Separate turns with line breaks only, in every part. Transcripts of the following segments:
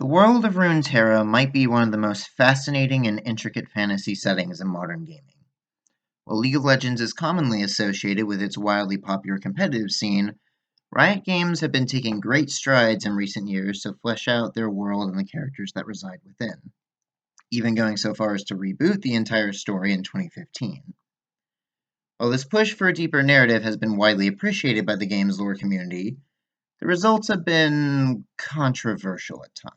The world of Runeterra might be one of the most fascinating and intricate fantasy settings in modern gaming. While League of Legends is commonly associated with its wildly popular competitive scene, Riot Games have been taking great strides in recent years to flesh out their world and the characters that reside within, even going so far as to reboot the entire story in 2015. While this push for a deeper narrative has been widely appreciated by the game's lore community, the results have been controversial at times.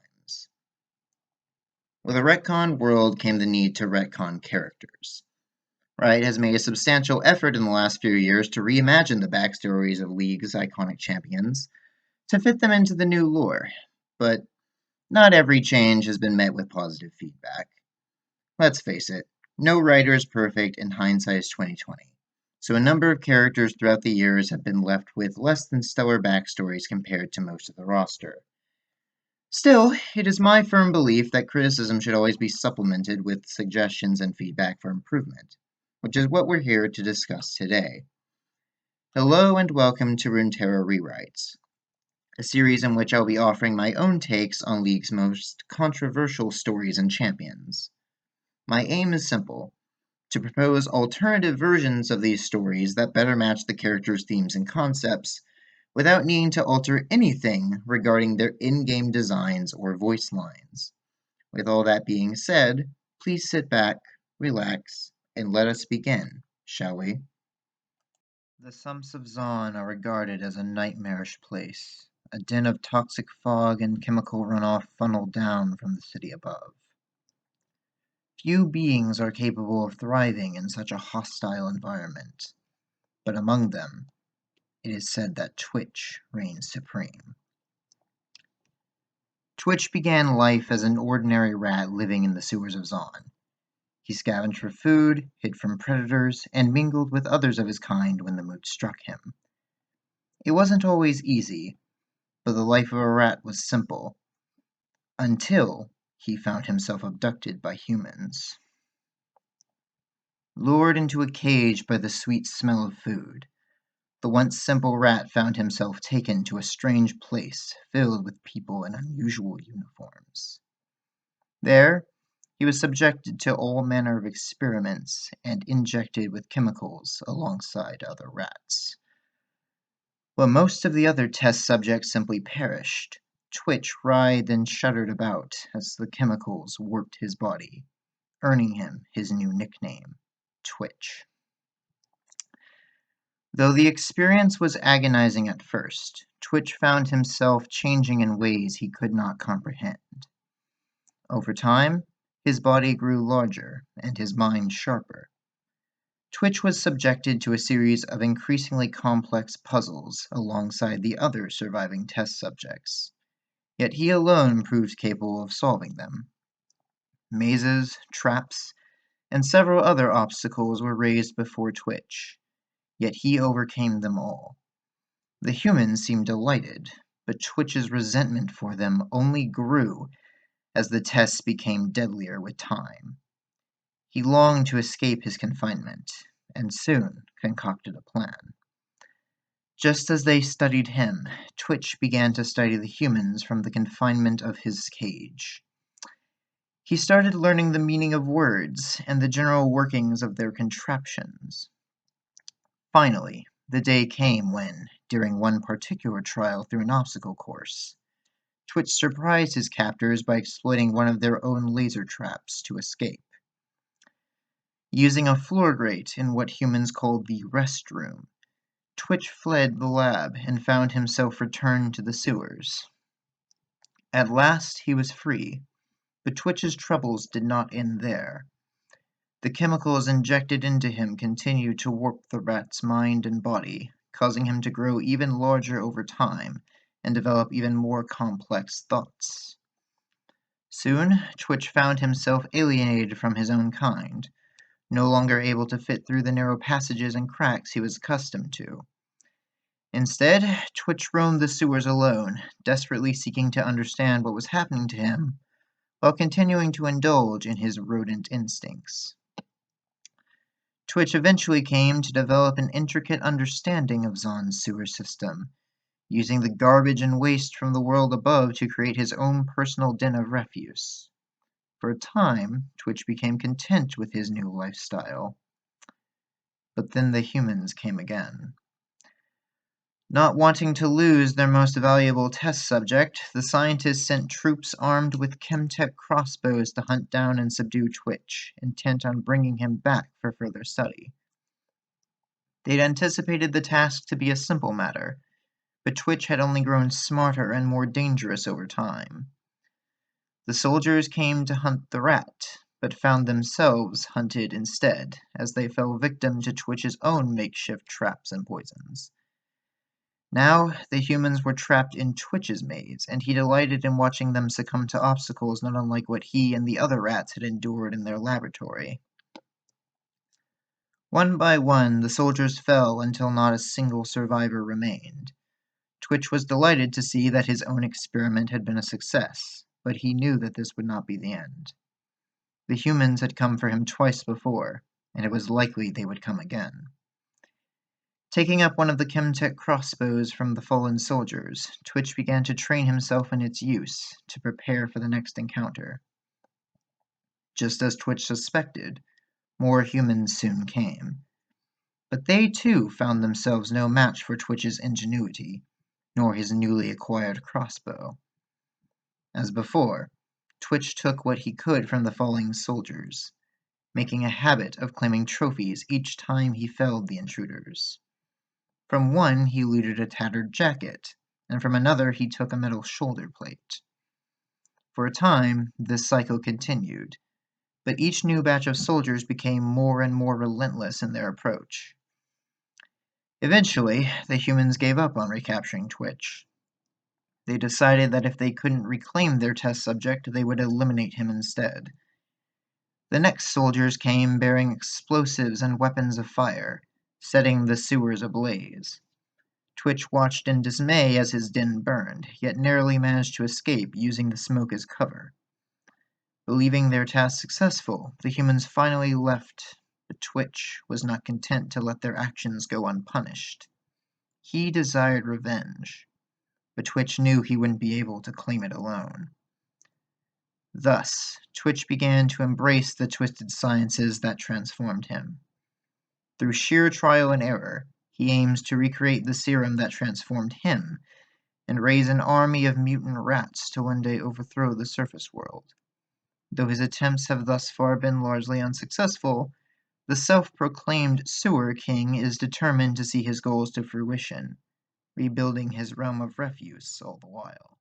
With a retconned world came the need to retcon characters. Riot has made a substantial effort in the last few years to reimagine the backstories of League's iconic champions to fit them into the new lore, but not every change has been met with positive feedback. Let's face it, no writer is perfect and hindsight is 2020, so a number of characters throughout the years have been left with less than stellar backstories compared to most of the roster. Still, it is my firm belief that criticism should always be supplemented with suggestions and feedback for improvement, which is what we're here to discuss today. Hello and welcome to Runeterra Rewrites, a series in which I'll be offering my own takes on League's most controversial stories and champions. My aim is simple, to propose alternative versions of these stories that better match the characters' themes and concepts, without needing to alter anything regarding their in-game designs or voice lines. With all that being said, please sit back, relax, and let us begin, shall we? The sumps of Zaun are regarded as a nightmarish place, a den of toxic fog and chemical runoff funneled down from the city above. Few beings are capable of thriving in such a hostile environment, but among them, it is said that Twitch reigns supreme. Twitch began life as an ordinary rat living in the sewers of Zaun. He scavenged for food, hid from predators, and mingled with others of his kind when the mood struck him. It wasn't always easy, but the life of a rat was simple, until he found himself abducted by humans. Lured into a cage by the sweet smell of food, the once simple rat found himself taken to a strange place filled with people in unusual uniforms. There, he was subjected to all manner of experiments and injected with chemicals alongside other rats. While most of the other test subjects simply perished, Twitch writhed and shuddered about as the chemicals warped his body, earning him his new nickname, Twitch. Though the experience was agonizing at first, Twitch found himself changing in ways he could not comprehend. Over time, his body grew larger and his mind sharper. Twitch was subjected to a series of increasingly complex puzzles alongside the other surviving test subjects, yet he alone proved capable of solving them. Mazes, traps, and several other obstacles were raised before Twitch, yet he overcame them all. The humans seemed delighted, but Twitch's resentment for them only grew as the tests became deadlier with time. He longed to escape his confinement, and soon concocted a plan. Just as they studied him, Twitch began to study the humans from the confinement of his cage. He started learning the meaning of words and the general workings of their contraptions. Finally, the day came when, during one particular trial through an obstacle course, Twitch surprised his captors by exploiting one of their own laser traps to escape. Using a floor grate in what humans called the rest room, Twitch fled the lab and found himself returned to the sewers. At last he was free, but Twitch's troubles did not end there. The chemicals injected into him continued to warp the rat's mind and body, causing him to grow even larger over time and develop even more complex thoughts. Soon, Twitch found himself alienated from his own kind, no longer able to fit through the narrow passages and cracks he was accustomed to. Instead, Twitch roamed the sewers alone, desperately seeking to understand what was happening to him, while continuing to indulge in his rodent instincts. Twitch eventually came to develop an intricate understanding of Zaun's sewer system, using the garbage and waste from the world above to create his own personal den of refuse. For a time, Twitch became content with his new lifestyle. But then the humans came again. Not wanting to lose their most valuable test subject, the scientists sent troops armed with chemtech crossbows to hunt down and subdue Twitch, intent on bringing him back for further study. They'd anticipated the task to be a simple matter, but Twitch had only grown smarter and more dangerous over time. The soldiers came to hunt the rat, but found themselves hunted instead, as they fell victim to Twitch's own makeshift traps and poisons. Now, the humans were trapped in Twitch's maze, and he delighted in watching them succumb to obstacles not unlike what he and the other rats had endured in their laboratory. One by one, the soldiers fell until not a single survivor remained. Twitch was delighted to see that his own experiment had been a success, but he knew that this would not be the end. The humans had come for him twice before, and it was likely they would come again. Taking up one of the chemtech crossbows from the fallen soldiers, Twitch began to train himself in its use to prepare for the next encounter. Just as Twitch suspected, more humans soon came. But they too found themselves no match for Twitch's ingenuity, nor his newly acquired crossbow. As before, Twitch took what he could from the falling soldiers, making a habit of claiming trophies each time he felled the intruders. From one he looted a tattered jacket, and from another he took a metal shoulder plate. For a time, this cycle continued, but each new batch of soldiers became more and more relentless in their approach. Eventually, the humans gave up on recapturing Twitch. They decided that if they couldn't reclaim their test subject, they would eliminate him instead. The next soldiers came bearing explosives and weapons of fire, setting the sewers ablaze. Twitch watched in dismay as his den burned, yet narrowly managed to escape using the smoke as cover. Believing their task successful, the humans finally left, but Twitch was not content to let their actions go unpunished. He desired revenge, but Twitch knew he wouldn't be able to claim it alone. Thus, Twitch began to embrace the twisted sciences that transformed him. Through sheer trial and error, he aims to recreate the serum that transformed him, and raise an army of mutant rats to one day overthrow the surface world. Though his attempts have thus far been largely unsuccessful, the self-proclaimed Sewer King is determined to see his goals to fruition, rebuilding his realm of refuse all the while.